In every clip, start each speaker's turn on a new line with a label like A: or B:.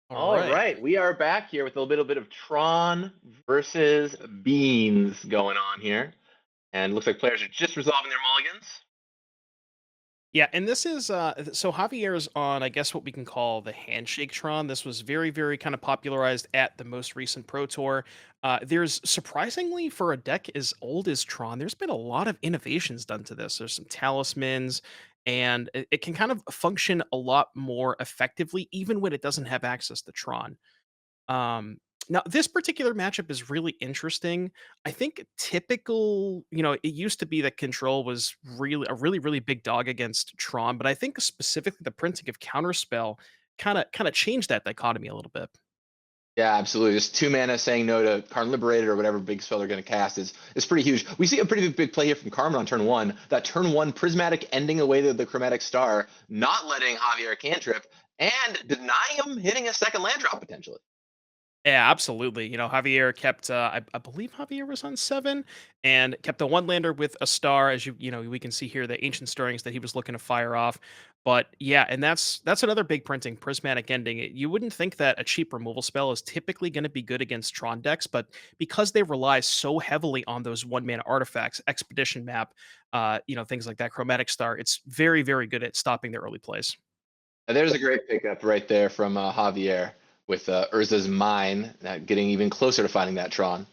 A: All
B: All
A: right.
B: right, we are back here with a little bit of Tron versus Beans going on here, and looks like players are just resolving their mulligans.
A: Yeah, and this is so Javier's on, I guess, what we can call the handshake Tron. This was very, very kind of popularized at the most recent Pro Tour. There's surprisingly for a deck as old as Tron, there's been a lot of innovations done to this. There's some talismans, and it can kind of function a lot more effectively, even when it doesn't have access to Tron. Um, Now this particular matchup is really interesting. I think typical, it used to be that Control was really a really, really big dog against Tron, but I think specifically the printing of Counterspell kind of changed that dichotomy a little bit.
B: Yeah, absolutely. Just 2 mana saying no to Karn Liberated or whatever big spell they're going to cast is pretty huge. We see a pretty big play here from Carmen on turn one. That turn one prismatic ending away the Chromatic Star, not letting Javier cantrip, and denying him hitting a second land drop potentially.
A: Yeah, absolutely. Javier kept, I believe Javier was on 7 and kept a one lander with a star, as we can see here, the ancient stirrings that he was looking to fire off. But yeah, and that's another big printing, prismatic ending. You wouldn't think that a cheap removal spell is typically going to be good against Tron decks, but because they rely so heavily on those one mana artifacts, expedition map, things like that, chromatic star, it's very, very good at stopping their early plays.
B: And there's a great pickup right there from Javier with Urza's Mine, getting even closer to finding that Tron.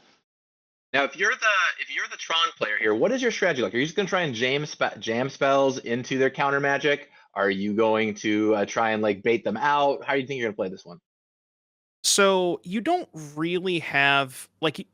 B: Now, if you're the Tron player here, what is your strategy like? Are you just going to try and jam spells into their counter magic? Are you going to try and like bait them out? How do you think you're going to play this one?
A: So you don't really have like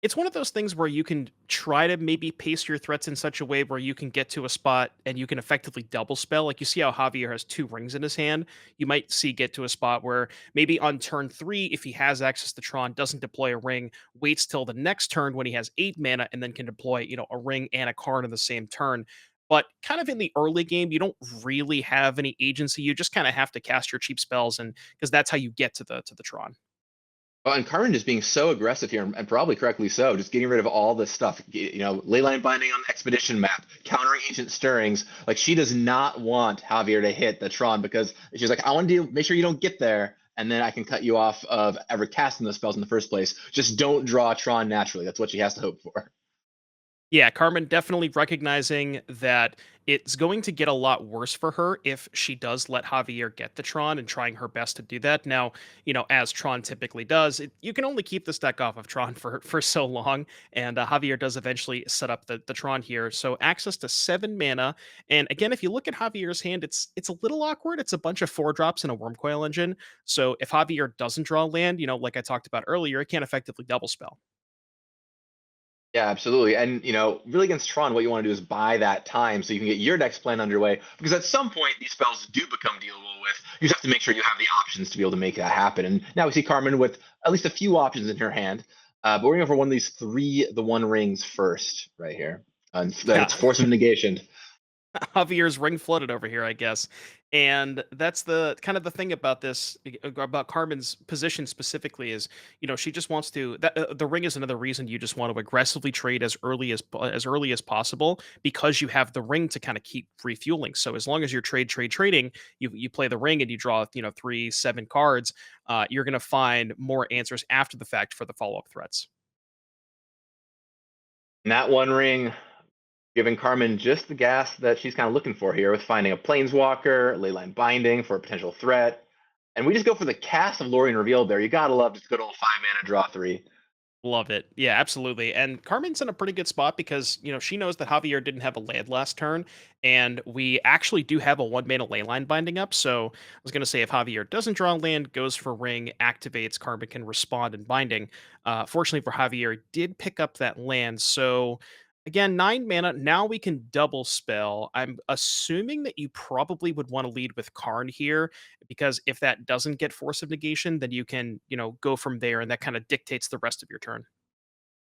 A: it's one of those things where you can try to maybe pace your threats in such a way where you can get to a spot and you can effectively double spell. Like you see how Javier has two rings in his hand. You might see get to a spot where maybe on turn 3, if he has access to Tron, doesn't deploy a ring, waits till the next turn when he has 8 mana and then can deploy, a ring and a card in the same turn. But kind of in the early game, you don't really have any agency. You just kind of have to cast your cheap spells, and because that's how you get to the Tron.
B: Well, and Carmen just being so aggressive here, and probably correctly so, just getting rid of all this stuff. Leyline Binding on the Expedition map, countering Ancient Stirrings. Like she does not want Javier to hit the Tron because she's like, I want to make sure you don't get there, and then I can cut you off of ever casting those spells in the first place. Just don't draw Tron naturally. That's what she has to hope for.
A: Yeah, Carmen definitely recognizing that it's going to get a lot worse for her if she does let Javier get the Tron and trying her best to do that. Now, as Tron typically does, you can only keep this deck off of Tron for so long, and Javier does eventually set up the Tron here. So access to 7 mana, and again, if you look at Javier's hand, it's a little awkward. It's a bunch of 4 drops and a Wormcoil Engine. So if Javier doesn't draw land, like I talked about earlier, it can't effectively double spell.
B: Yeah, absolutely. And really against Tron, what you want to do is buy that time so you can get your next plan underway. Because at some point, these spells do become dealable with. You just have to make sure you have the options to be able to make that happen. And now we see Carmen with at least a few options in her hand. But we're going for one of these three, the one rings first, right here. And that
A: Yeah,
B: it's force of negation.
A: Javier's ring flooded over here, I guess. And that's the kind of the thing about this about Carmen's position specifically is, she just wants to the ring is another reason you just want to aggressively trade as early as possible because you have the ring to kind of keep refueling. So as long as you're trading, you play the ring and you draw, 3, 7 cards, you're going to find more answers after the fact for the follow-up threats.
B: And that one ring giving Carmen just the gas that she's kind of looking for here with finding a planeswalker, leyline binding for a potential threat. And we just go for the cast of Lorien Revealed there. You gotta love just good old 5 mana draw three.
A: Love it. Yeah, absolutely. And Carmen's in a pretty good spot because, she knows that Javier didn't have a land last turn, and we actually do have a 1 mana leyline binding up. So I was going to say if Javier doesn't draw land, goes for ring, activates, Carmen can respond in binding. Fortunately for Javier, did pick up that land. So again, 9 mana. Now we can double spell. I'm assuming that you probably would want to lead with Karn here because if that doesn't get force of negation, then you can, go from there, and that kind of dictates the rest of your turn.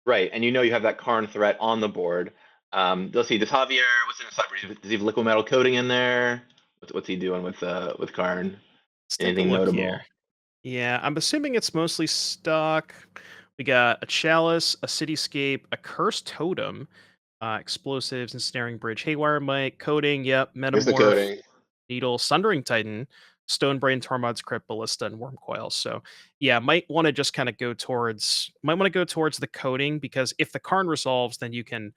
B: Right, and you have that Karn threat on the board. Let's see, does Javier, what's in his cyber? Does he have liquid metal coating in there? What's he doing with Karn?
A: Let's take a
B: Anything
A: look here.
B: notable?
A: Yeah, I'm assuming it's mostly stock. We got a chalice, a cityscape, a cursed totem, explosives, ensnaring bridge, haywire mite, coding. Yep,
B: Here's the
A: metamorph,
B: coating.
A: needle, sundering titan. Stonebrain, Tormod's Crypt, Ballista, and Wormcoil. So yeah, might want to just kind of go towards the coding because if the Karn resolves, then you can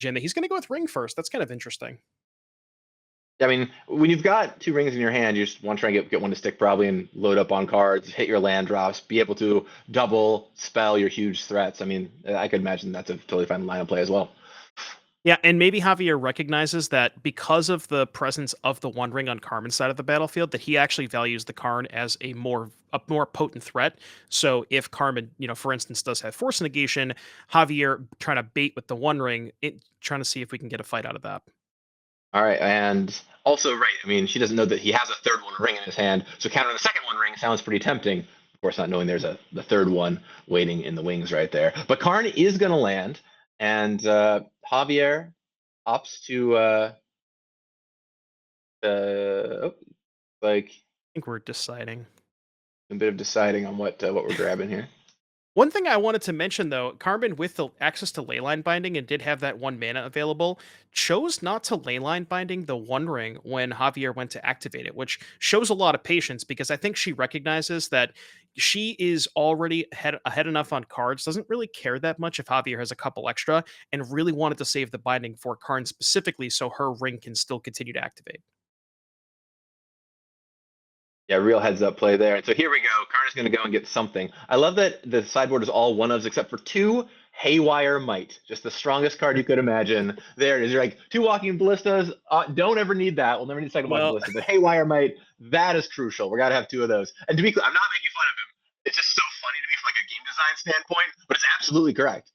A: jam it. He's gonna go with Ring first. That's kind of interesting.
B: I mean, when you've got two rings in your hand, you just want to try and get one to stick probably and load up on cards, hit your land drops, be able to double spell your huge threats. I mean, I could imagine that's a totally fine line of play as well.
A: Yeah, and maybe Javier recognizes that because of the presence of the One Ring on Carmen's side of the battlefield, that he actually values the Karn as a more potent threat. So if Carmen, for instance, does have Force Negation, Javier trying to bait with the One Ring, trying to see if we can get a fight out of that.
B: All right, and also, right, I mean, she doesn't know that he has a third one ring in his hand, so countering the second one ring sounds pretty tempting. Of course, not knowing there's the third one waiting in the wings right there. But Karn is going to land, and Javier opts to oh, like
A: I think we're deciding.
B: a bit of deciding on what we're grabbing here.
A: One thing I wanted to mention though, Carmen with the access to leyline binding and did have that one mana available, chose not to leyline binding the One Ring when Javier went to activate it, which shows a lot of patience because I think she recognizes that she is already ahead enough on cards, doesn't really care that much if Javier has a couple extra, and really wanted to save the binding for Karn specifically so her ring can still continue to activate.
B: Yeah, real heads up play there. And so here we go. Karn is going to go and get something. I love that the sideboard is all one ofs except for two Haywire Might. Just the strongest card you could imagine. There it is. You're like, two Walking Ballistas. Don't ever need that. We'll never need a second Walking
A: Well,
B: Ballista. But Haywire Might, that is crucial. We got to have two of those. And to be clear, I'm not making fun of him. It's just so funny to me from like a game design standpoint, but it's absolutely correct.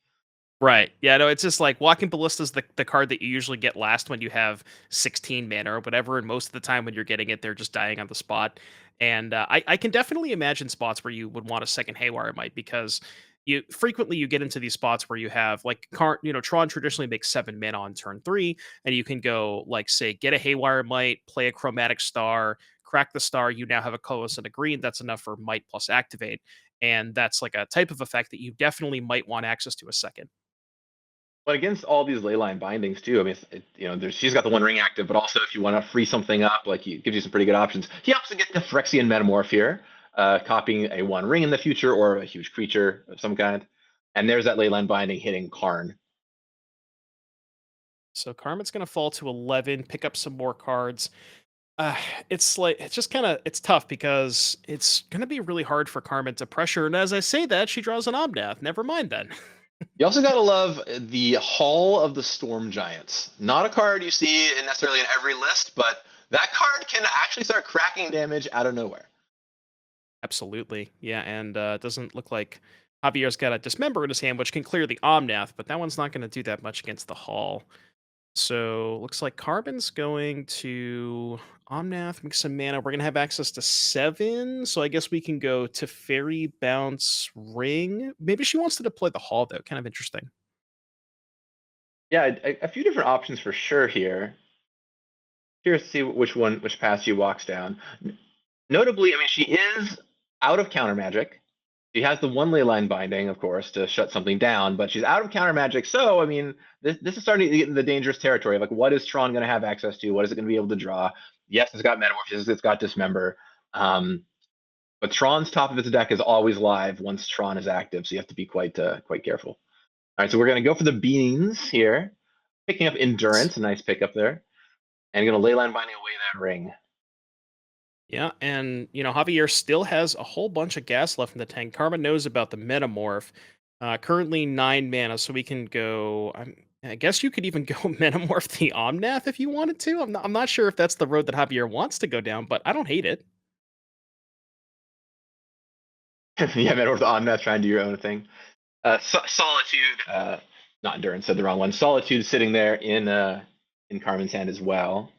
A: right. Yeah, no, it's just like Walking Ballista's the card that you usually get last when you have 16 mana or whatever, and most of the time when you're getting it, they're just dying on the spot. And I can definitely imagine spots where you would want a second Haywire Might because you get into these spots where you have like Tron traditionally makes 7 mana on turn 3, and you can go like say get a Haywire Might, play a Chromatic Star, crack the star, you now have a colorless and a green. That's enough for Might plus activate. And that's like a type of effect that you definitely might want access to a second.
B: But against all these leyline bindings too, I mean, she's got the One Ring active, but also if you want to free something up, like he gives you some pretty good options. He opts to get the Phyrexian Metamorph here, copying a One Ring in the future or a huge creature of some kind. And there's that leyline binding hitting Karn.
A: So Carmen's gonna fall to 11, pick up some more cards. Uh, it's like it's just kind of it's tough because it's gonna be really hard for Carmen to pressure. And as I say that, she draws an Omnath. Never mind then.
B: You also gotta love the Hall of the Storm Giants. Not a card you see necessarily in every list, but that card can actually start cracking damage out of nowhere.
A: Absolutely, yeah. And it doesn't look like Javier's got a Dismember in his hand, which can clear the Omnath, but that one's not going to do that much against the Hall. So looks like Carbon's going to Omnath, make some mana. We're gonna have access to 7, so I guess we can go to Fairy Bounce Ring. Maybe she wants to deploy the Hall though. Kind of interesting.
B: Yeah, a few different options for sure here. Curious to see which path she walks down. Notably, I mean, she is out of counter magic. She has the one ley line binding, of course, to shut something down, but she's out of counter magic. So, I mean, this is starting to get in the dangerous territory of like, what is Tron going to have access to? What is it going to be able to draw? Yes, it's got Metamorph. Yes, it's got Dismember. But Tron's top of its deck is always live once Tron is active, so you have to be quite careful. All right, so we're going to go for the beans here, picking up Endurance, a nice pickup there, and going to ley line binding away that ring.
A: Yeah, and Javier still has a whole bunch of gas left in the tank. Karma knows about the Metamorph. Currently 9 mana, so we can go. I guess you could even go Metamorph the Omnath if you wanted to. I'm not sure if that's the road that Javier wants to go down, but I don't hate it.
B: Yeah, Metamorph on that, trying to do your own thing. Solitude, not Endurance, said the wrong one. Solitude sitting there in Carmen's hand as well.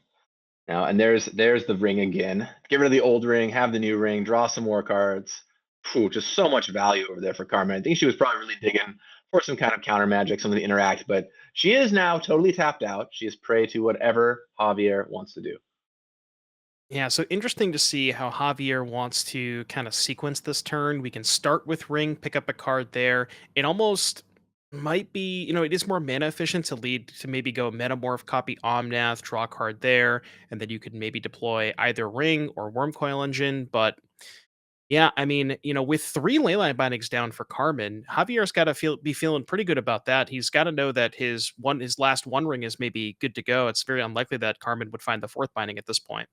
B: Now, and there's the ring again. Get rid of the old ring, have the new ring, draw some more cards. Phew, just so much value over there for Carmen. I think she was probably really digging for some kind of counter magic, something to interact, but she is now totally tapped out. She is prey to whatever Javier wants to do.
A: Yeah, so interesting to see how Javier wants to kind of sequence this turn. We can start with Ring, pick up a card there. It almost Might be, it is more mana efficient to lead to maybe go Metamorph, copy Omnath, draw a card there, and then you could maybe deploy either Ring or Wormcoil Engine. But yeah, I mean, with three Leyline Bindings down for Carmen, Javier's got to be feeling pretty good about that. He's got to know that his last One Ring is maybe good to go. It's very unlikely that Carmen would find the fourth binding at this point.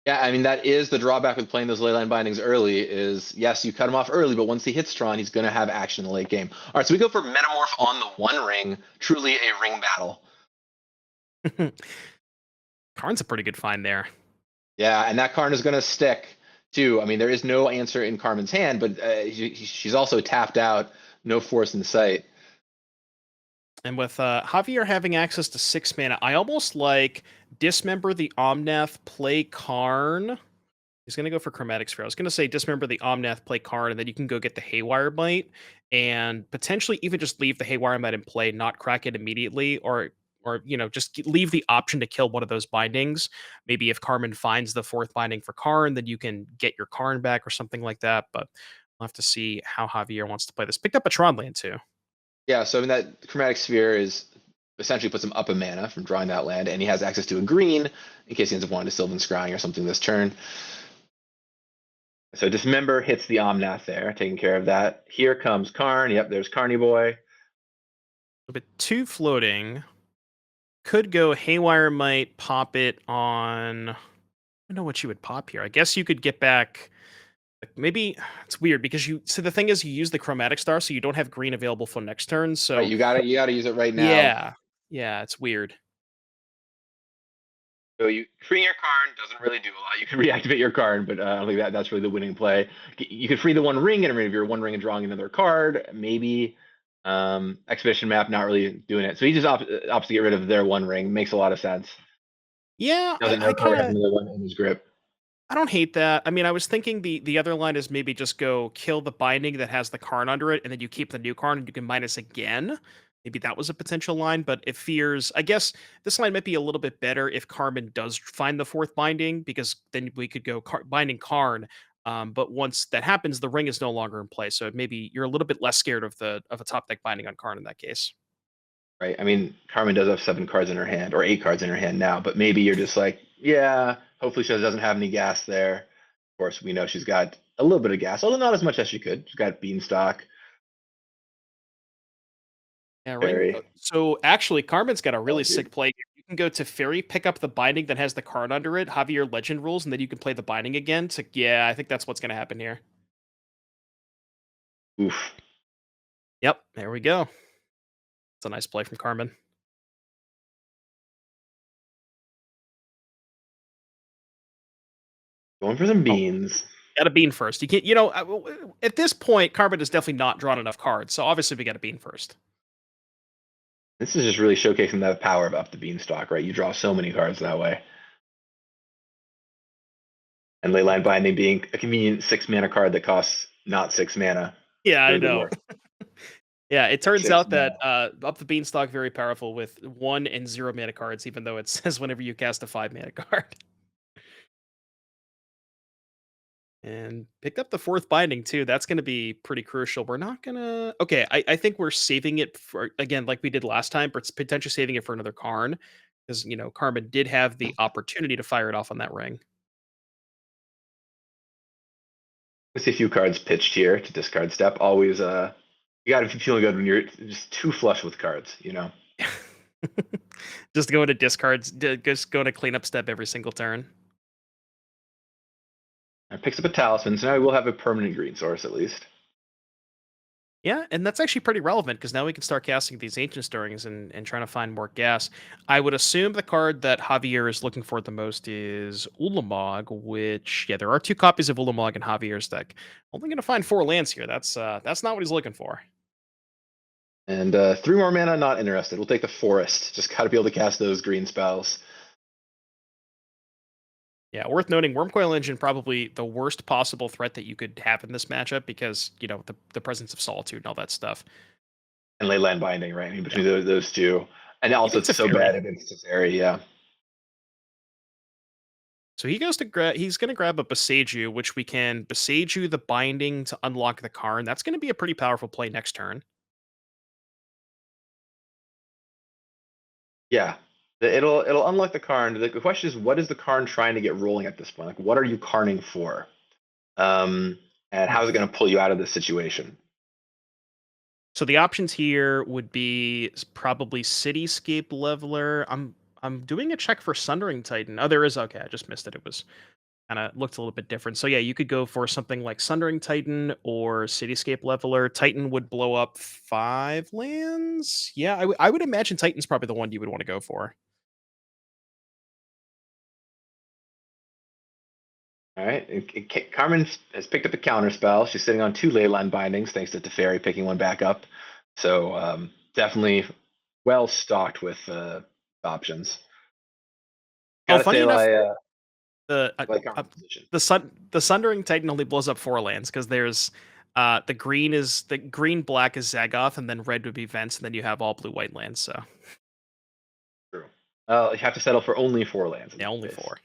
B: Yeah, I mean that is the drawback with playing those leyline bindings early. Is yes, you cut him off early, but once he hits Tron, he's going to have action in the late game. All right, so we go for Metamorph on the One Ring. Truly a ring battle.
A: Karn's a pretty good find there.
B: Yeah, and that Karn is going to stick too. I mean, there is no answer in Carmen's hand, but she's also tapped out. No force in sight.
A: And with Javier having access to 6 mana, I almost like Dismember the Omnath, play Karn. He's going to go for Chromatic Sphere. I was going to say Dismember the Omnath, play Karn, and then you can go get the Haywire Bite and potentially even just leave the Haywire Bite in play, not crack it immediately, or just leave the option to kill one of those bindings. Maybe if Carmen finds the fourth binding for Karn, then you can get your Karn back or something like that. But we'll have to see how Javier wants to play this. Picked up a Tron land too.
B: Yeah, so I mean that Chromatic Sphere is essentially puts him up a mana from drawing that land, and he has access to a green in case he ends up wanting to Sylvan Scrying or something this turn. So Dismember hits the Omnath there, taking care of that. Here comes Karn. Yep, there's Carny Boy.
A: But two floating. Could go Haywire Might, pop it on. I don't know what you would pop here. I guess you could get back. Like maybe it's weird because so the thing is you use the Chromatic Star, so you don't have green available for next turn.
B: Right,
A: So
B: you gotta use it right now.
A: yeah, yeah, it's weird.
B: So you freeing your Karn doesn't really do a lot. You can reactivate your Karn, but I don't think that's really the winning play. You could free the One Ring, and rid of your One Ring and drawing another card. Maybe Expedition Map not really doing it. So he just opts to get rid of their One Ring. Makes a lot of sense.
A: Yeah,
B: Doesn't
A: I
B: know Karn
A: kind
B: has
A: of
B: another one in his grip.
A: I don't hate that. I mean, I was thinking the other line is maybe just go kill the binding that has the Karn under it, and then you keep the new Karn and you can minus again. Maybe that was a potential line, but it fears. I guess this line might be a little bit better if Carmen does find the fourth binding, because then we could go binding Karn. But once that happens, the ring is no longer in play, so maybe you're a little bit less scared of a top deck binding on Karn in that case.
B: Right. I mean, Carmen does have 7 cards in her hand, or 8 cards in her hand now, but maybe you're just like, yeah, hopefully she doesn't have any gas there. Of course, we know she's got a little bit of gas, although not as much as she could. She's got Beanstalk.
A: Yeah, ring.
B: Very.
A: So actually, Carmen's got a
B: Oh,
A: really
B: dude.
A: sick play here. You can go to Fairy, pick up the binding that has the card under it, Javier Legend rules, and then you can play the binding again. To yeah, I think that's what's going to happen here.
B: Oof.
A: Yep, there we go. It's a nice play from Carmen.
B: Going for some
A: Oh,
B: beans.
A: got a bean first. You can't. At this point, Carmen has definitely not drawn enough cards, so obviously we got a bean first.
B: This is just really showcasing the power of up the Beanstalk, right? You draw so many cards that way. And Leyline Binding being a convenient 6 mana card that costs not 6 mana.
A: Yeah, I
B: Really good
A: know.
B: work.
A: Yeah, it turns
B: Six
A: out
B: mana.
A: that up the beanstalk very powerful with 1 and 0 mana cards, even though it says whenever you cast a 5 mana card. And picked up the fourth binding too. That's going to be pretty crucial. We're not going to. Okay, I think we're saving it for, again, like we did last time, but it's potentially saving it for another Karn. Because, Carmen did have the opportunity to fire it off on that ring.
B: I see a few cards pitched here to discard step. Always, you got to be feeling good when you're just too flush with cards, you know?
A: Just going to discards, just going to cleanup step every single turn.
B: And picks up a talisman, so now we will have a permanent green source at least.
A: Yeah, and that's actually pretty relevant because now we can start casting these ancient stirrings and trying to find more gas. I would assume the card that Javier is looking for the most is Ulamog, which yeah, there are 2 copies of Ulamog in Javier's deck. Only going to find 4 lands here. That's not what he's looking for.
B: And 3 more mana, not interested. We'll take the forest. Just got to be able to cast those green spells.
A: Yeah, worth noting, Wormcoil Engine probably the worst possible threat that you could have in this matchup because the presence of Solitude and all that stuff.
B: And Leyland Binding, right? I mean,
A: Yeah,
B: between those two. And also,
A: even
B: it's so bad
A: Teferi.
B: against Teferi, yeah.
A: So he goes to he's going to grab a Beseju, which we can Beseju the binding to unlock the Karn. That's going to be a pretty powerful play next turn.
B: Yeah. It'll unlock the Karn. The question is, what is the Karn trying to get rolling at this point? Like, what are you Karning for? Um, and how is it
A: Mhm.
B: going to pull you out of this situation?
A: So the options here would be probably Cityscape Leveler. I'm doing a check for Sundering Titan. Oh, there is. Okay, I just missed it. It was kind of looked a little bit different. So yeah, you could go for something like Sundering Titan or Cityscape Leveler. Titan would blow up 5 lands. Yeah, I would imagine Titan's probably the one you would want to go for.
B: All right. Carmen has picked up a counter spell. She's sitting on 2 leyline bindings thanks to Teferi picking one back up. So definitely well stocked with options.
A: Oh,
B: Gotta
A: funny
B: say,
A: enough, the
B: like Carmen's position.
A: the Sundering Titan only blows up 4 lands because there's the green black is Zagoth and then red would be Vents and then you have all blue white lands. So
B: True. You have to settle for only 4 lands in
A: yeah,
B: that
A: only
B: case.
A: 4.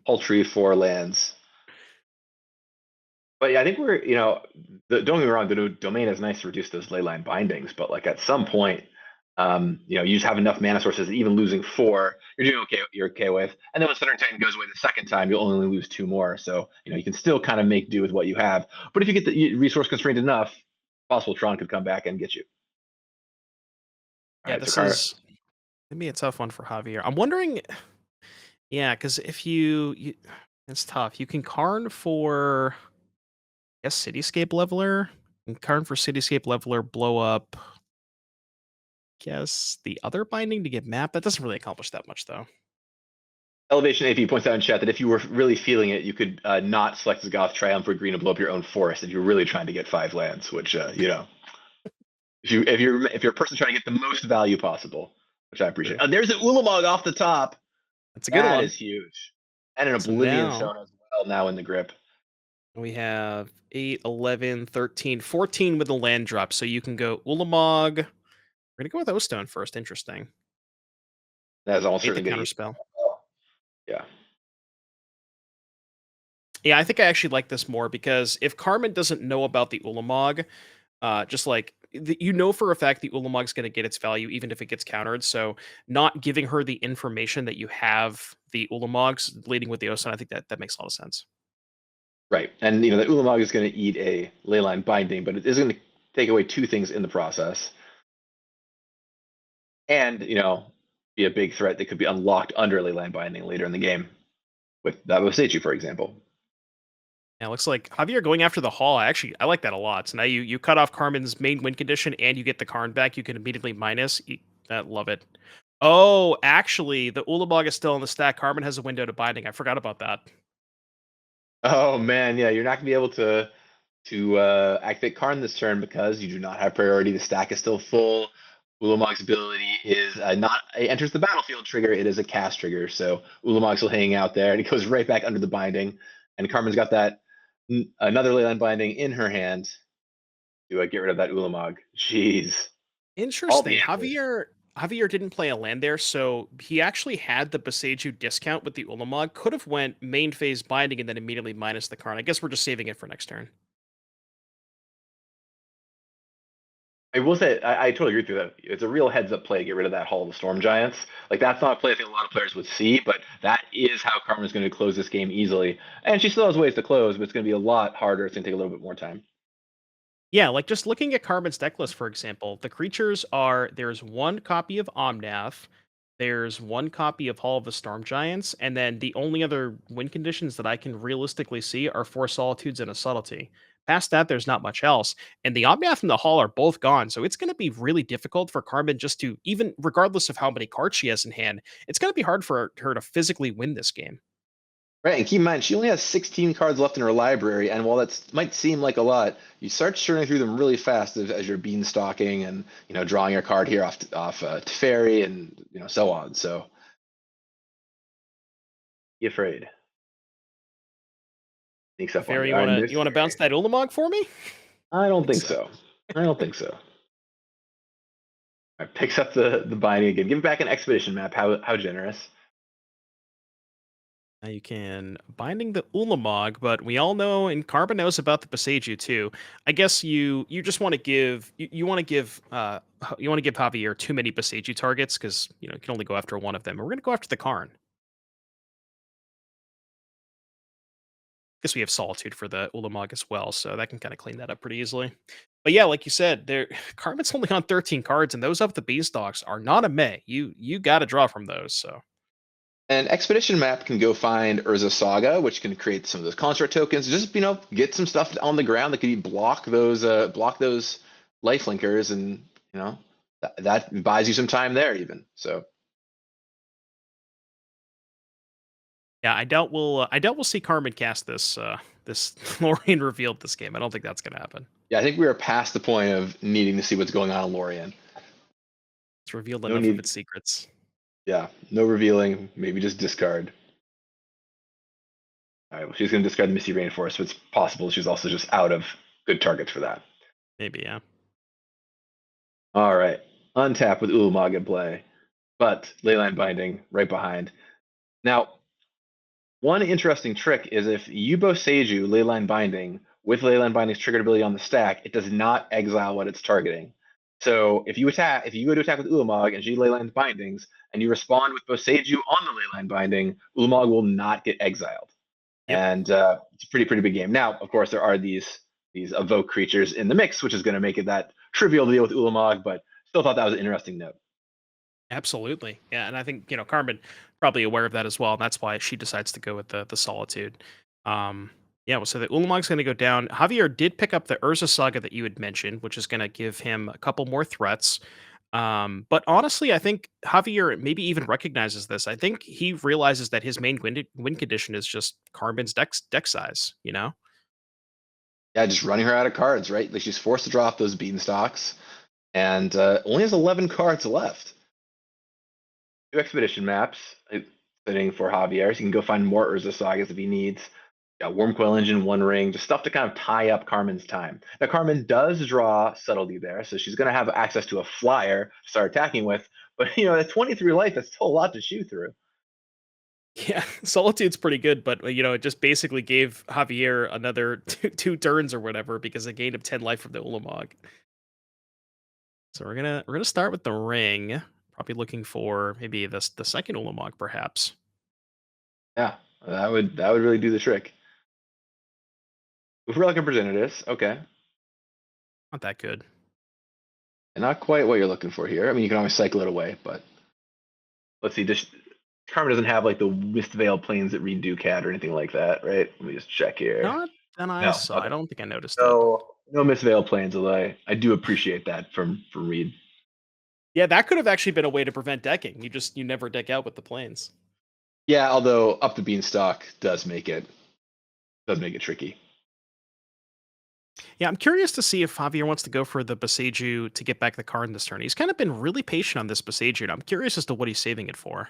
B: Paltry 4 lands. But yeah, I think don't get me wrong, the domain is nice to reduce those leyline bindings, but like at some point, you just have enough mana sources that even losing 4, you're okay with. And then when Thunder Titan goes away the second time, you'll only lose 2 more. So, you can still kind of make do with what you have. But if you get the resource constrained enough, possible Tron could come back and get you. All
A: Yeah,
B: right, so
A: this
B: Car
A: is gonna be a tough one for Javier. I'm wondering, yeah, because if you it's tough. You can Karn for I guess Cityscape Leveler. And Karn for Cityscape Leveler blow up. Guess the other binding to get map. That doesn't really accomplish that much though.
B: Elevation AP points out in chat that if you were really feeling it, you could not select the Goth Triumph or Green to blow up your own forest if you're really trying to get 5 lands, which if you're a person trying to get the most value possible, which I appreciate.
A: True.
B: There's an Ulamog off the top.
A: That's a good
B: That
A: one.
B: is huge, and an
A: So
B: Oblivion
A: now
B: Stone as well now in the grip.
A: we have 8, 11, 13, 14 with a land drop. So you can go Ulamog. We're gonna go with O-Stone first. Interesting.
B: That is almost
A: Hate the
B: certainly going to
A: counter
B: eat.
A: spell.
B: Yeah.
A: Yeah, I think I actually like this more because if Carmen doesn't know about the Ulamog, just like you know for a fact the Ulamog's going to get its value even if it gets countered. So not giving her the information that you have the Ulamogs leading with the Osan, I think that makes a lot of sense.
B: Right. And the Ulamog is going to eat a leyline binding, but it is going to take away 2 things in the process. And, be a big threat that could be unlocked under leyline binding later in the game with that Boseiju, for example.
A: Yeah, it looks like Javier going after the Hall. I like that a lot. So now you cut off Carmen's main win condition and you get the Karn back. You can immediately minus. That love it. Oh, actually, the Ulamog is still in the stack. Carmen has a window to binding. I forgot about that.
B: Oh man, yeah, you're not going to be able to activate Karn this turn because you do not have priority. The stack is still full. Ulamog's ability is not it enters the battlefield trigger. It is a cast trigger. So Ulamog's still hanging out there, and it goes right back under the binding. And Carmen's got that another leyline binding in her hand to get rid of that Ulamog. Jeez, all
A: Interesting.
B: the answers.
A: Javier didn't play a land there, so he actually had the Boseiju discount with the Ulamog. Could have went main phase binding and then immediately minus the Karn. I guess we're just saving it for next turn.
B: I will say I totally agree with you that it's a real heads up play to get rid of that Hall of the Storm Giants. Like that's not a play I think a lot of players would see, but that is how Karma's going to close this game easily. And she still has ways to close, but it's going to be a lot harder. It's going to take a little bit more time.
A: Yeah, like just looking at Carmen's deck list, for example, the creatures are there's one copy of Omnath, there's one copy of Hall of the Storm Giants, and then the only other win conditions that I can realistically see are Four Solitudes and a Subtlety. Past that, there's not much else. And the Omnath and the Hall are both gone, so it's going to be really difficult for Carmen just to, even regardless of how many cards she has in hand, it's going to be hard for her to physically win this game.
B: Right, and keep in mind she only has 16 cards left in her library, and while that might seem like a lot, you start churning through them really fast as you're beanstalking and drawing a card here off Teferi and so on. So be afraid. Sneaks up on
A: Fair,
B: you. All right, and there's
A: you want to bounce
B: Teferi.
A: that Ulamog for me?
B: I
A: I
B: don't
A: think
B: think
A: so.
B: so. I don't think so. All right, picks up the binding again. Give it back an expedition map. How generous.
A: Now you can binding the Ulamog, but we all know, and Carbon knows about the Boseiju too. I guess you just want to give you want to give you want to give Javier too many Boseiju targets because you can only go after one of them. And we're gonna go after the Karn. Guess we have Solitude for the Ulamog as well, so that can kind of clean that up pretty easily. But yeah, like you said, there Carbon's only on 13 cards, and those of the Beanstalks are not a May. You got to draw from those. So
B: And Expedition Map can go find Urza Saga, which can create some of those construct tokens. Just get some stuff on the ground that can block those lifelinkers, and that buys you some time there even. So
A: yeah, I doubt we'll see Carmen cast this Lorien revealed this game. I don't think that's gonna happen.
B: yeah, I think we are past the point of needing to see what's going on in Lorien.
A: It's revealed
B: No
A: enough of
B: need,
A: its secrets.
B: yeah, no revealing. Maybe just discard. All right, well, she's going to discard the Misty Rainforest, so it's possible she's also just out of good targets for that.
A: Maybe, yeah.
B: All right, untap with Ulamog in play, but Leyline Binding right behind. Now, one interesting trick is if you Boseiju Leyline Binding with Leyline Binding's triggered ability on the stack, it does not exile what it's targeting. So if you go to attack with Ulamog and she Leyline Bindings, and you respond with Boseiju on the Leyline Binding, Ulamog will not get exiled.
A: Yep.
B: And it's a pretty big game. Now, of course, there are these evoke creatures in the mix, which is going to make it that trivial to deal with Ulamog, but still thought that was an interesting note.
A: Absolutely. Yeah, and I think, Carmen probably aware of that as well, and that's why she decides to go with the Solitude. Yeah, well, so the Ulamog's gonna go down. Javier did pick up the Urza Saga that you had mentioned, which is gonna give him a couple more threats. But honestly, I think Javier maybe even recognizes this. I think he realizes that his main win condition is just Carmen's deck size, you know?
B: Yeah, just running her out of cards, right? Like she's forced to drop those beanstalks, and only has 11 cards left. Two expedition maps sitting for Javier, so he can go find more Urza Sagas if he needs. Got Wormcoil Engine, One Ring, just stuff to kind of tie up Carmen's time. Now, Carmen does draw Subtlety there, so she's going to have access to a flyer to start attacking with. But, at 23 life, that's still a lot to shoot through.
A: Yeah, Solitude's pretty good, but it just basically gave Javier another two turns or whatever because it gained him 10 life from the Ulamog. So we're gonna start with the ring. Probably looking for maybe the second Ulamog, perhaps.
B: Yeah, that would really do the trick. If we're looking Progenitus, okay.
A: Not that good.
B: And not quite what you're looking for here. I mean, you can always cycle it away, but let's see. This Carmen doesn't have like the Mistveil planes that redo Cat or anything like that, right? Let me just check here.
A: Not that I
B: No,
A: saw. I
B: okay.
A: don't think I noticed it.
B: No Mistveil planes, although I do appreciate that from Reed.
A: Yeah, that could have actually been a way to prevent decking. You never deck out with the planes.
B: Yeah, although up the beanstalk does make it tricky.
A: Yeah, I'm curious to see if Javier wants to go for the Boseiju to get back the card in this turn. He's kind of been really patient on this Boseiju, and I'm curious as to what he's saving it for.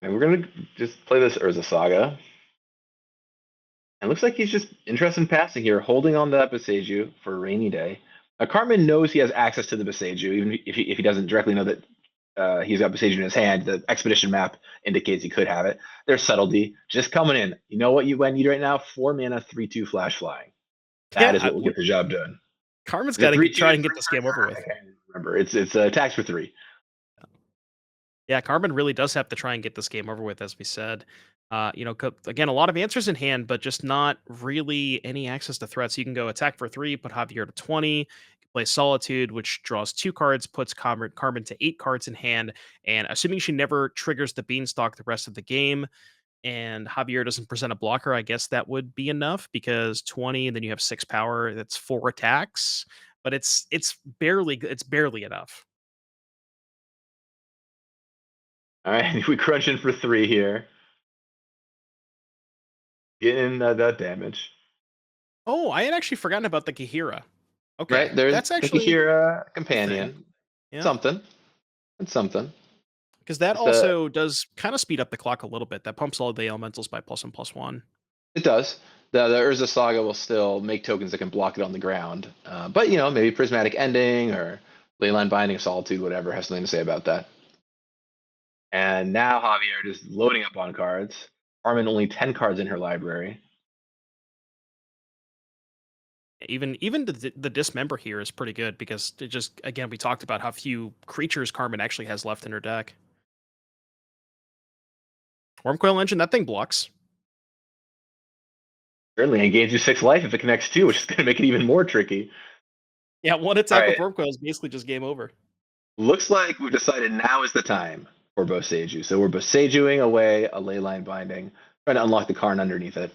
B: And we're gonna just play this Urza Saga. And looks like he's just interested in passing here, holding on to that Boseiju for a rainy day. Carmen knows he has access to the Boseiju, even if he doesn't directly know that he's got Boseiju in his hand. The expedition map indicates he could have it. There's Subtlety just coming in. You know what you need right now? 4 mana, 3/2 flash flying. That
A: Yeah,
B: is what will get the job done.
A: Carmen's
B: The
A: got to
B: 3/2
A: try
B: is
A: and get this game over
B: I
A: with.
B: can't remember. It's attacks for 3.
A: Yeah, Carmen really does have to try and get this game over with, as we said. Again, a lot of answers in hand, but just not really any access to threats. You can go attack for 3, put Javier to 20. You can play Solitude, which draws 2 cards, puts Carmen to 8 cards in hand. And assuming she never triggers the Beanstalk the rest of the game, and Javier doesn't present a blocker, I guess that would be enough because 20, and then you have 6 power. That's 4 attacks, but it's barely enough.
B: All right, we crunch in for 3 here. Getting that damage.
A: Oh, I had actually forgotten about the Kahira. Okay,
B: Right, there's
A: that's
B: the
A: actually
B: Kahira
A: a thing.
B: companion.
A: Yeah,
B: Something. It's something.
A: because that
B: Just uh,
A: also does kind of speed up the clock a little bit. That pumps all the elementals by +1/+1.
B: It does. The Urza Saga will still make tokens that can block it on the ground. But maybe Prismatic Ending or Leyline Binding of Solitude, whatever, has something to say about that. And now Javier just loading up on cards. Carmen only 10 cards in her library.
A: Even the dismember here is pretty good because it just again we talked about how few creatures Carmen actually has left in her deck. Wormcoil Engine, that thing blocks.
B: Certainly, and gains you 6 life if it connects 2, which is going to make it even more tricky.
A: Yeah, one
B: All
A: attack with
B: right,
A: Wormcoil is basically just game over.
B: looks like we've decided now is the time for Boseiju. So we're Bosejuing away a Leyline Binding, trying to unlock the Karn underneath it.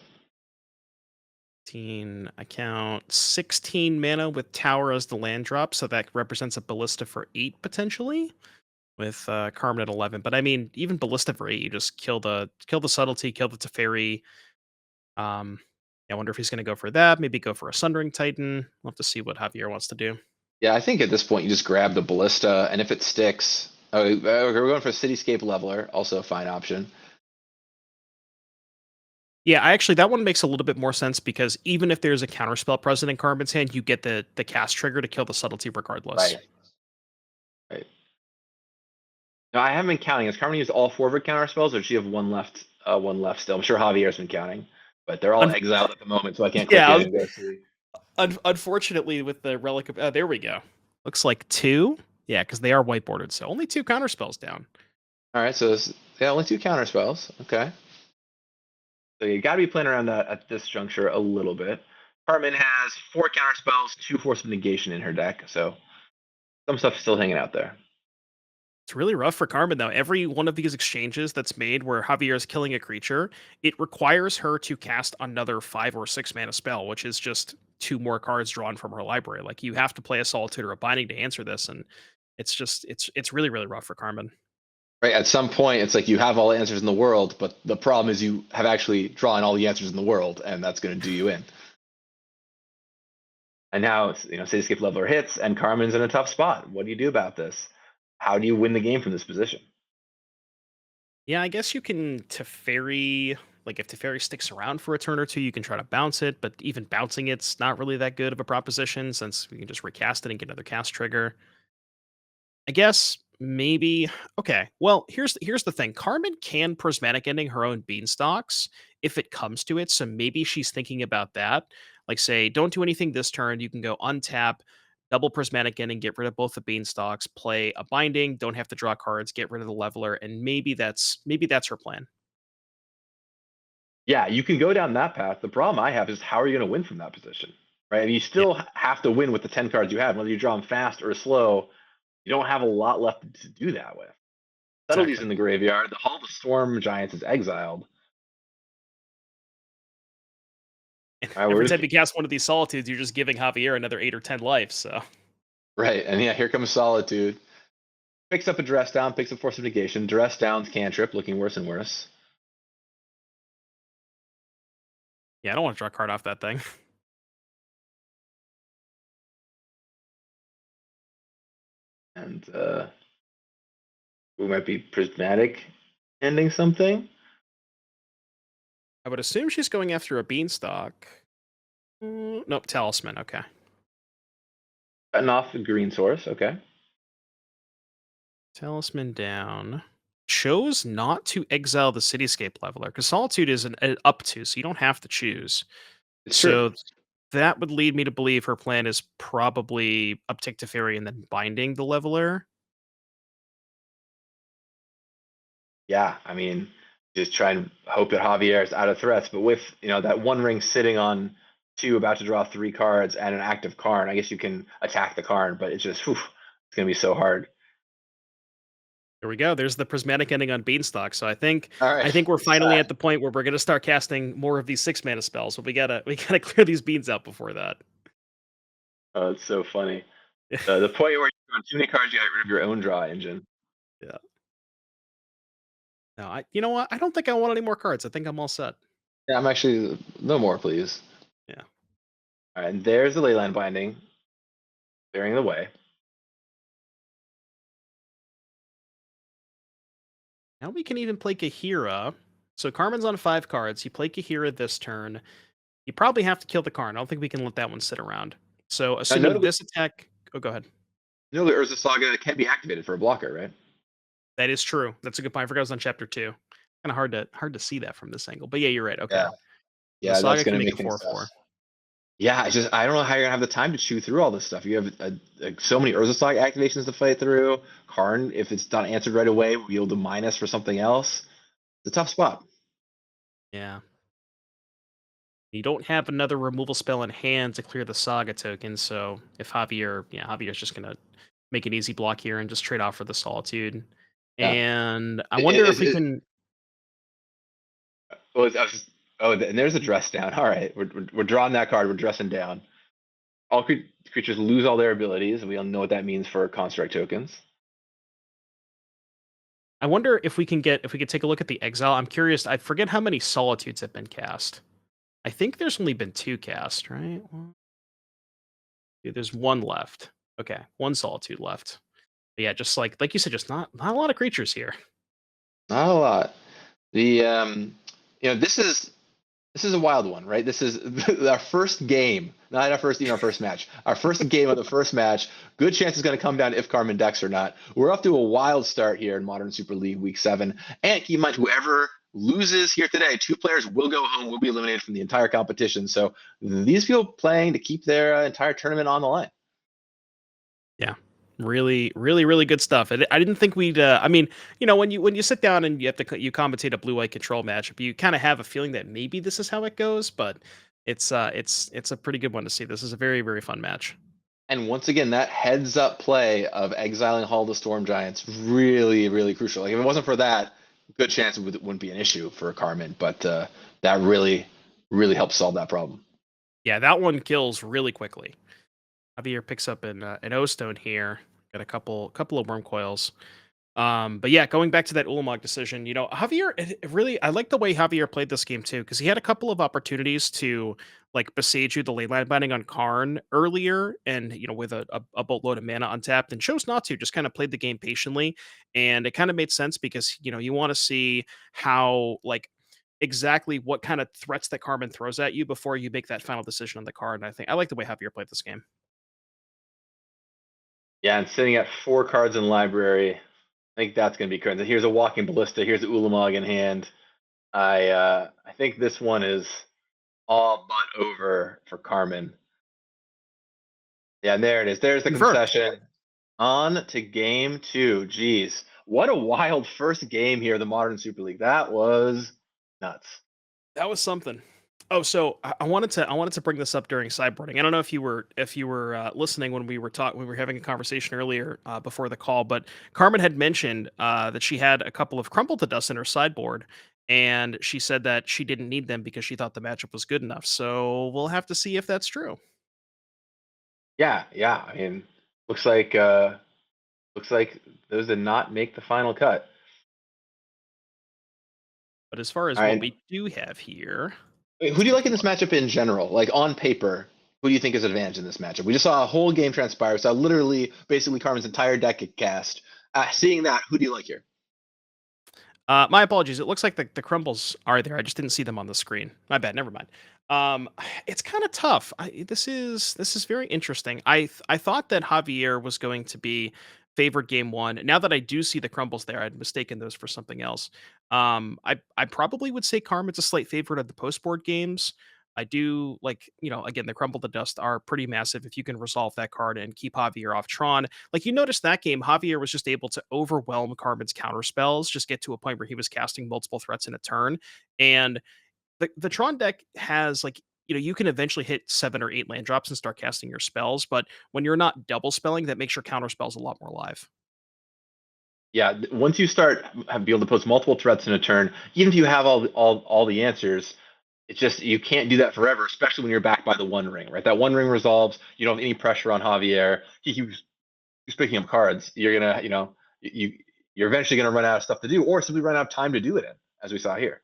A: 15, I count 16 mana with Tower as the land drop, so that represents a Ballista for 8 potentially, with Carmen at 11. But I mean, even Ballista for 8, you just kill the Subtlety, kill the Teferi. I wonder if he's going to go for that. Maybe go for a Sundering Titan. We'll have to see what Javier wants to do.
B: Yeah, I think at this point you just grab the Ballista, and if it sticks, oh, okay, we're going for Cityscape Leveler, also a fine option.
A: Yeah, I actually that one makes a little bit more sense because even if there's a counterspell present in Carmen's hand, you get the cast trigger to kill the Subtlety regardless.
B: Right. Right. No, I haven't been counting. Has Carmen used all 4 of her counter spells, or does she have one left? One left still. I'm sure Javier's been counting, but they're all
A: Un-
B: exiled at the moment, so I can't click
A: yeah,
B: in and go see.
A: unfortunately, with the relic of there we go. Looks like 2. Yeah, because they are whiteboarded, so only 2 counterspells down.
B: All right, so yeah, only 2 counter spells. Okay, so you got to be playing around that at this juncture a little bit. Carmen has 4 counter spells, 2 Force of Negation in her deck, so some stuff's still hanging out there.
A: It's really rough for Carmen though. Every one of these exchanges that's made where Javier is killing a creature, it requires her to cast another 5 or 6 mana spell, which is just 2 more cards drawn from her library. Like you have to play a Solitude or a Binding to answer this, and it's really really rough for Carmen.
B: Right, at some point, it's like you have all the answers in the world, but the problem is you have actually drawn all the answers in the world, and that's going to do you in. And now, Cityscape Leveler hits, and Carmen's in a tough spot. What do you do about this? How do you win the game from this position?
A: Yeah, I guess you can Teferi. Like if Teferi sticks around for a turn or two, you can try to bounce it, but even bouncing it's not really that good of a proposition since we can just recast it and get another cast trigger. I guess maybe okay. Well, here's the thing. Carmen can prismatic ending her own beanstalks if it comes to it. So maybe she's thinking about that. Like say, don't do anything this turn. You can go untap, double prismatic ending, get rid of both the beanstalks, play a binding, don't have to draw cards, get rid of the leveler, and maybe that's her plan.
B: Yeah, you can go down that path. The problem I have is how are you going to win from that position? Right? And you
A: Yeah,
B: still have to win with the 10 cards you have, whether you draw them fast or slow. You don't have a lot left to do that with. Subtlety's
A: exactly.
B: in the graveyard. The Hall of the Storm Giants is exiled.
A: And
B: All right,
A: every
B: we're
A: time
B: just
A: you cast one of these solitudes, you're just giving Javier another 8 or 10 life. So
B: right. And yeah, here comes Solitude. Picks up a Dress Down, picks up Force of Negation. Dress Down's cantrip, looking worse and worse.
A: yeah, I don't want to draw a card off that thing.
B: And we might be prismatic ending something.
A: I would assume she's going after a beanstalk. Nope, talisman. Okay.
B: Cutting off the green source. Okay.
A: Talisman down. Chose not to exile the cityscape leveler because solitude is an up to, so you don't have to choose.
B: It's true.
A: So that would lead me to believe her plan is probably uptick to fairy and then binding the leveler.
B: Yeah, I mean, just try and hope that Javier is out of threats. But with that one ring sitting on 2, about to draw 3 cards, and an active Karn, I guess you can attack the Karn, but it's just it's gonna be so hard.
A: There we go. There's the prismatic ending on beanstalk. So I think
B: All right,
A: I think we're
B: it's
A: finally
B: sad.
A: at the point where we're gonna start casting more of these 6 mana spells, but we gotta clear these beans out before that.
B: Oh, it's so funny. The point where you're on too many cards, you got rid of your own draw engine.
A: Yeah. No, you know what? I don't think I want any more cards. I think I'm all set.
B: Yeah, I'm actually no more, please.
A: Yeah.
B: All right, and there's the Leyline Binding, clearing the way.
A: Now we can even play Kahira. So Carmen's on 5 cards. You play Kahira this turn. You probably have to kill the Karn. I don't think we can let that one sit around. So assuming
B: Notably,
A: this attack. Oh, go ahead.
B: notably, Urza Saga can be activated for a blocker, right?
A: That is true. That's a good point. I forgot it was on chapter 2. Kinda hard to see that from this angle, but yeah, you're right, okay.
B: Yeah,
A: The
B: yeah, that's
A: Saga can
B: gonna
A: make
B: make
A: a
B: things
A: 4/4.
B: tough. Yeah, I don't know how you're gonna have the time to chew through all this stuff. You have so many Urzaslag activations to fight through. Karn, if it's not answered right away, will be able to minus for something else. It's a tough spot.
A: Yeah. You don't have another removal spell in hand to clear the Saga token, so if Javier's just gonna make an easy block here and just trade off for the Solitude.
B: Yeah.
A: And I
B: It,
A: wonder
B: it,
A: if we
B: it,
A: can.
B: oh, and there's a dress down. All right, we're drawing that card. We're dressing down. All creatures lose all their abilities. We all know what that means for construct tokens.
A: I wonder if we could take a look at the exile. I'm curious. I forget how many solitudes have been cast. I think there's only been 2 cast, right? There's 1 left. Okay, 1 solitude left. But yeah, just like you said, just not a lot of creatures here.
B: Not a lot. The this is a wild one, right? This is our first game, not our first, our first match. Our first game of the first match. Good chance it's going to come down to if Carmen decks or not. We're off to a wild start here in Modern Super League Week 7. And keep in mind, whoever loses here today, 2 players will go home, will be eliminated from the entire competition. So these people playing to keep their entire tournament on the line.
A: Yeah. Really, really, really good stuff. I didn't think we'd. I mean, when you sit down and you have to you commentate a blue white control matchup, you kind of have a feeling that maybe this is how it goes. But it's a pretty good one to see. This is a very very fun match.
B: And once again, that heads up play of exiling Hall of the Storm Giants really, really crucial. Like if it wasn't for that, good chance wouldn't be an issue for Carmen. But that really, really helps solve that problem.
A: Yeah, that one kills really quickly. Javier picks up an O stone here. Got a couple of worm coils. But yeah, going back to that Ulamog decision, Javier it really I like the way Javier played this game too, because he had a couple of opportunities to like besiege you the ley line binding on Karn earlier, and with a boatload of mana untapped, and chose not to, just kind of played the game patiently. And it kind of made sense because you want to see how like exactly what kind of threats that Carmen throws at you before you make that final decision on the card. And I think I like the way Javier played this game.
B: Yeah, and sitting at 4 cards in library, I think that's going to be crazy. Here's a Walking Ballista. Here's the Ulamog in hand. I think this one is all but over for Carmen. Yeah, and there it is. There's the
A: Confirmed.
B: concession. On to game 2. Jeez, what a wild first game here, the Modern Super League. That was nuts.
A: That was something. Oh, so I wanted to bring this up during sideboarding. I don't know if you were listening when we were having a conversation earlier before the call, but Carmen had mentioned that she had a couple of crumble to dust in her sideboard, and she said that she didn't need them because she thought the matchup was good enough. So we'll have to see if that's true.
B: Yeah, yeah. I mean, looks like looks like those did not make the final cut.
A: But as far as
B: All
A: what
B: right.
A: we do have here,
B: Wait, who
A: let's
B: do you
A: take
B: like
A: a
B: in this
A: look.
B: matchup in general? Like on paper, who do you think is advantage in this matchup? We just saw a whole game transpire. We saw literally basically Carmen's entire deck get cast. Seeing that, who do you like here?
A: My apologies. It looks like the crumbles are there. I just didn't see them on the screen. My bad. Never mind. It's kind of tough. This is very interesting. I thought that Javier was going to be favored game 1. Now that I do see the crumbles there, I'd mistaken those for something else. I probably would say Carmen's a slight favorite of the post board games. I do like, again, the crumble to dust are pretty massive if you can resolve that card and keep Javier off Tron. Like you noticed that game, Javier was just able to overwhelm Carmen's counter spells, just get to a point where he was casting multiple threats in a turn. And the Tron deck has like, you can eventually hit 7 or 8 land drops and start casting your spells, but when you're not double spelling, that makes your counter spells a lot more live.
B: Yeah, once you start be able to post multiple threats in a turn, even if you have all the answers, it's just you can't do that forever, especially when you're backed by the One Ring, right? That One Ring resolves. You don't have any pressure on Javier. He keeps picking up cards. You're gonna, you you're eventually gonna run out of stuff to do, or simply run out of time to do it in, as we saw here.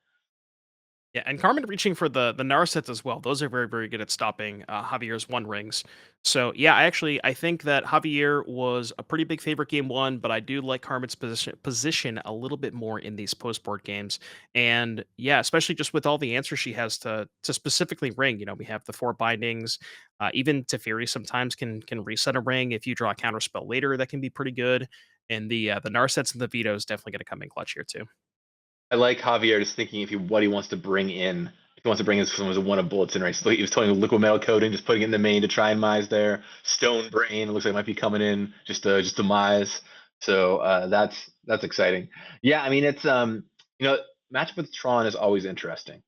A: Yeah, and Carmen reaching for the Narsets as well. Those are very, very good at stopping Javier's one rings. So yeah, I think that Javier was a pretty big favorite game 1, but I do like Carmen's position a little bit more in these post board games. And yeah, especially just with all the answers she has to specifically ring. We have the 4 bindings. Even Teferi sometimes can reset a ring if you draw a counter spell later. That can be pretty good. And the Narsets and the Vito is definitely going to come in clutch here too.
B: I like Javier just thinking if he what he wants to bring in. If he wants to bring in someone who's one of bullets in race. He was toying with liquid metal coating, just putting it in the main to try and mise there. Stone Brain looks like it might be coming in just to mise. So that's exciting. Yeah, I mean it's matchup with Tron is always interesting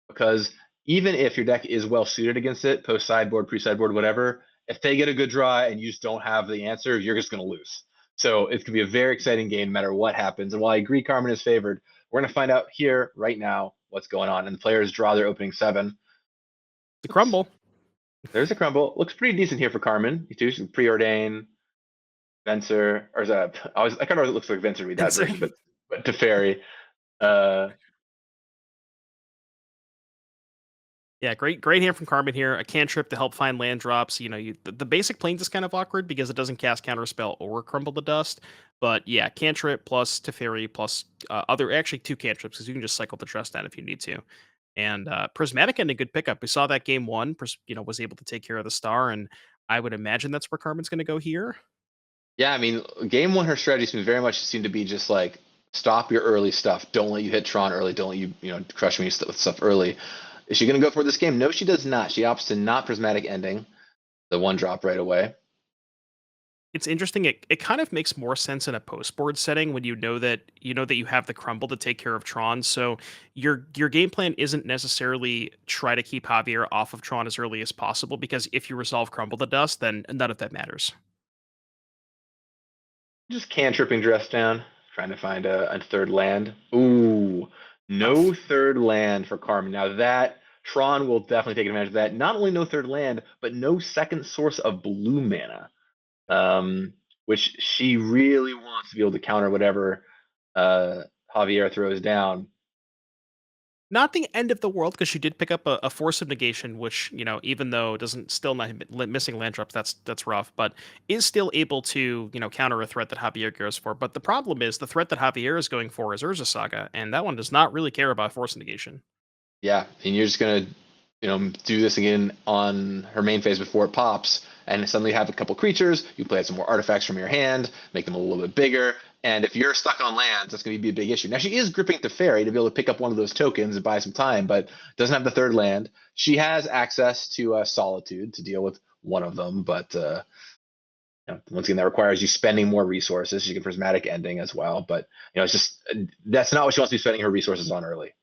B: because even if your deck is well suited against it, post sideboard, pre sideboard, whatever, if they get a good draw and you just don't have the answer, you're just going to lose. So it's going to be a very exciting game no matter what happens. And while I agree Carmen is favored, we're going to find out here right now what's going on. And the players draw their opening 7.
A: The
B: Looks,
A: crumble.
B: there's a crumble. Looks pretty decent here for Carmen. You do some preordain, Venser, or is that I kind of looks like Venser to be that version, but to Fairy. Uh,
A: Yeah, great hand from Carmen here. A cantrip to help find land drops. The basic planes is kind of awkward because it doesn't cast counterspell or crumble the dust. But yeah, cantrip plus Teferi plus other actually 2 cantrips because you can just cycle the trust down if you need to. And Prismatic End a good pickup. We saw that game one. Was able to take care of the star, and I would imagine that's where Carmen's going to go here.
B: Yeah, I mean, game 1, her strategy seems very much seem to be just like stop your early stuff. Don't let you hit Tron early. Don't let you crush me with stuff early. Is she going to go for this game? No, she does not. She opts to not prismatic ending the 1-drop right away.
A: It's interesting. It kind of makes more sense in a post board setting when you have the crumble to take care of Tron. So your game plan isn't necessarily try to keep Javier off of Tron as early as possible because if you resolve crumble to dust, then none of that matters.
B: Just cantripping dress down, trying to find a third land. Ooh, no
A: Tough.
B: third land for Carmen. Now that Tron will definitely take advantage of that. Not only no third land, but no second source of blue mana, which she really wants to be able to counter whatever Javier throws down.
A: Not the end of the world because she did pick up a force of negation, which even though it doesn't still not missing land drops, that's rough, but is still able to counter a threat that Javier goes for. But the problem is the threat that Javier is going for is Urza Saga, and that one does not really care about force negation.
B: Yeah, and you're just gonna, do this again on her main phase before it pops, and suddenly have a couple creatures. You play out some more artifacts from your hand, make them a little bit bigger. And if you're stuck on lands, that's going to be a big issue. Now she is gripping to Fairy to be able to pick up one of those tokens and buy some time, but doesn't have the third land. She has access to Solitude to deal with one of them, but once again, that requires you spending more resources. She can prismatic ending as well, but it's just that's not what she wants to be spending her resources on early.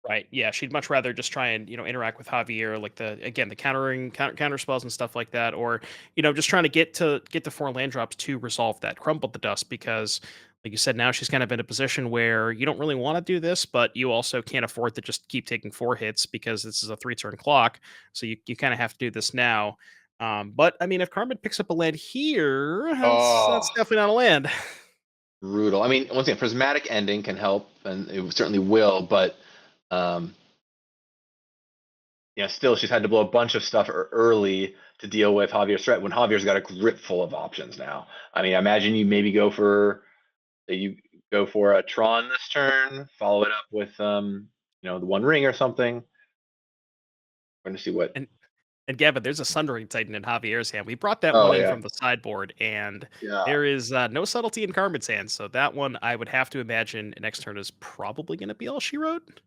A: Right. Yeah, she'd much rather just try and interact with Javier, like the counter spells and stuff like that, or just trying to get to 4 land drops to resolve that crumble the dust because, like you said, now she's kind of in a position where you don't really want to do this, but you also can't afford to just keep taking 4 hits because this is a 3-turn clock, so you kind of have to do this now. But I mean, if Carmen picks up a land here, that's
B: Oh,
A: definitely not a land.
B: brutal. I mean, once again, prismatic ending can help, and it certainly will, but um, still she's had to blow a bunch of stuff early to deal with Javier's threat when Javier's got a grip full of options now. I mean, I imagine you go for a Tron this turn, follow it up with the One Ring or something. We're going to see what.
A: And Gavin, there's a Sundering Titan in Javier's hand. We brought that
B: Oh
A: one in
B: yeah,
A: from the sideboard, and
B: yeah.
A: there is no subtlety in Carmen's hand. So that one, I would have to imagine next turn is probably going to be all she wrote.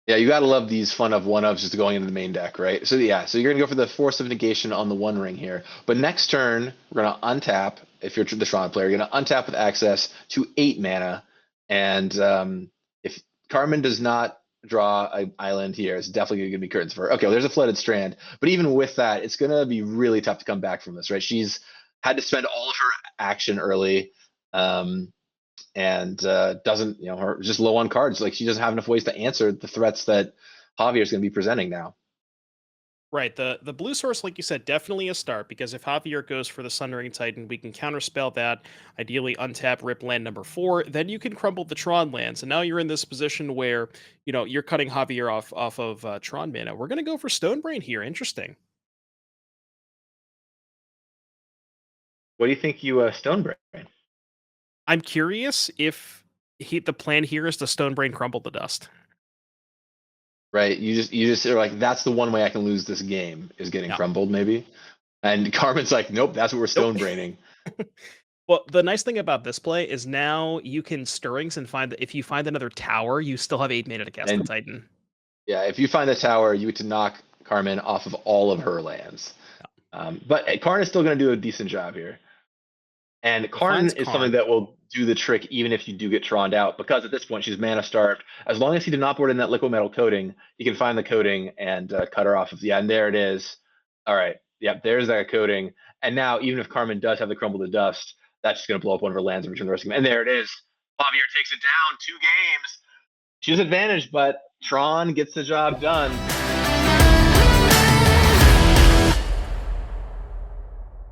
B: Yeah, you gotta love these fun of one ofs just going into the main deck, right? So yeah, so you're gonna go for the Force of Negation on the One Ring here. But next turn, we're gonna untap, if you're the Tron player, you're gonna untap with access to 8 mana. And if Carmen does not draw an island here, it's definitely gonna be curtains for her. Okay, well, there's a Flooded Strand. But even with that, it's gonna be really tough to come back from this, right? She's had to spend all of her action early. And doesn't her just low on cards, like she doesn't have enough ways to answer the threats that Javier is going to be presenting now.
A: Right. The blue source, like you said, definitely a start because if Javier goes for the Sundering Titan, we can counterspell that, ideally untap rip land number 4. Then you can crumble the Tron lands. And now you're in this position where, you're cutting Javier off of Tron mana. We're gonna go for Stonebrain here. Interesting.
B: What do you think you Stonebrain?
A: I'm curious if the plan here is to Stonebrain crumble the dust.
B: Right, you just are like, that's the one way I can lose this game is getting
A: Yeah.
B: crumbled maybe. And Carmen's like, nope, that's what we're
A: Nope.
B: Stonebraining.
A: Well, the nice thing about this play is now you can Stirrings and find that if you find another tower, you still have 8 mana to cast the
B: And
A: Titan.
B: yeah, if you find the tower, you get to knock Carmen off of all of her lands. But Karn is still going to do a decent job here. And
A: He
B: Karn
A: finds
B: is something
A: Karn.
B: that will do the trick even if you do get Troned out, because at this point she's mana starved. As long as he did not board in that liquid metal coating, he can find the coating and cut her off of, yeah, and there it is. All right, yep, there's that coating. And now even if Carmen does have the crumble to dust, that's just going to blow up one of her lands and return the rest of them. And there it is. Javier takes it down, 2 games. She's advantaged, but Tron gets the job done.